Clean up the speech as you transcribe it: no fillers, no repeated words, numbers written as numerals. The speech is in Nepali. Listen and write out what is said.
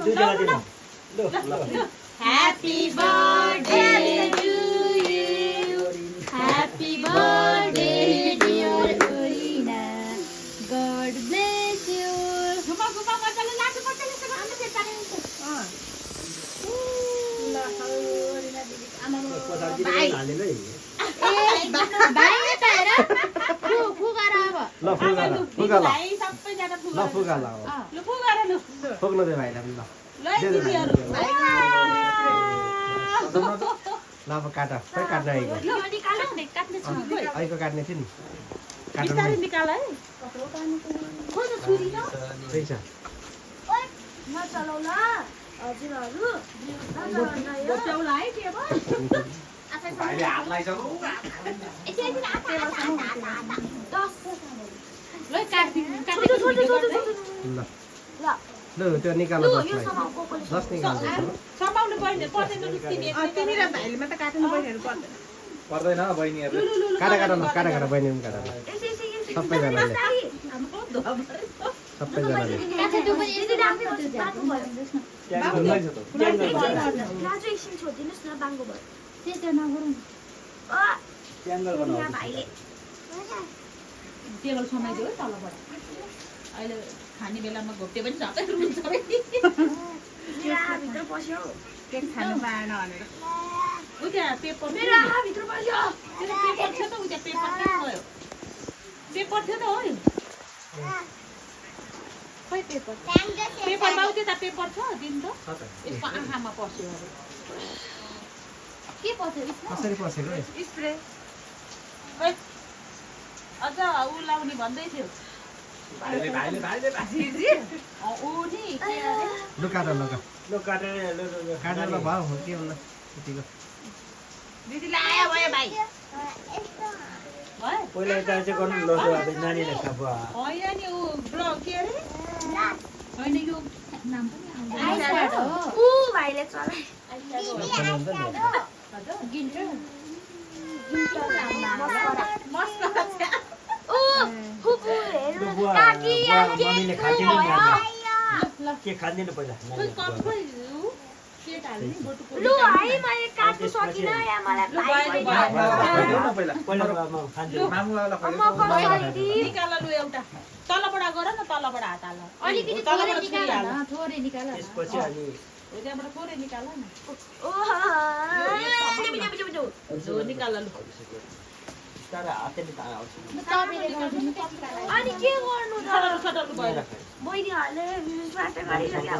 Happy birthday to you. Happy birthday dear Orina. God bless you. Guma मजाले लाटो मजाले आमा चाहिँ तारेको ओरिना दिदी आमा भाइ हालेलै भाइ यता हेर फुगा र अब ल फुगा भाइ सबै जना फुगा ल फुगा ल ल फुगा र लु फुग्न दे भाइलाई ल ल दिदीहरु ल अब काट खै काट्न आइको ल निकाल्नु नि काट्ने छ नि आइको काट्ने थियो नि काट्नु बिस्तारै निकाल है खोइ त छुरी न त्यही छ म चलाउला हजुरहरु बचाउला है टेबल भाइले हात लाइसक्यो एकैछिन हात ल काट्दिनु ल ल त्यो निकाल जस निकाल समाउनु पर्दैन तिमी र भाइले मात्र काट्नु बहिनीहरु पर्दैन पर्दैन बहिनीहरु काटा बहिनी पनि काटा सबैजनाले सबैजनाले टेबल समाइदियो तलबाट अहिले खाने बेलामा घोप्टे पनि झट्टै रुन्छ केक खानु पाएन भनेर उता पेपर मेरो आँखा भित्र पस्यो त्यो पेपर थियो त उता पेपर के भयो पेपर थियो त हो खै पेपर पेपरमा उता त पेपर छ दिन त यसको आँखामा पस्यो के पस्यो कसरी पसेको स्प्रे खै अझ उ लाउने भन्दै थियो भाइले उ नि के अरे लु काट ल काटेर काटेर ल भयो के होला यतिको दिदीले आयो भयो भाइ भयो पहिला यता चाहिँ गर्नु ल अब नानीले खाबो होइन नि उ ब्लग के अरे होइन यो नाम पनि आउँदैन उ भाइले चलाइ गिन्टर मम्मीले खाँदैन के खाँदैन पहिला खोइ कप खोइ के टाल्ने बोटुको लु है मैले काट्नु सकिन या मलाई पहिला खान्छु मामुवाला निकाल लु एउटा तलबाट गर न तलबाट हात हाल अलिकति तलबाट निकाल छुरी हाल न थोरै निकाल न त्यसपछि अनि हो त्यहाँबाट थोरै निकाल न ओ निकाल लु तर हातले आउँछ अनि के गर्नु त सडल भयो बहिनीहरुले बाटो गरिसक्यो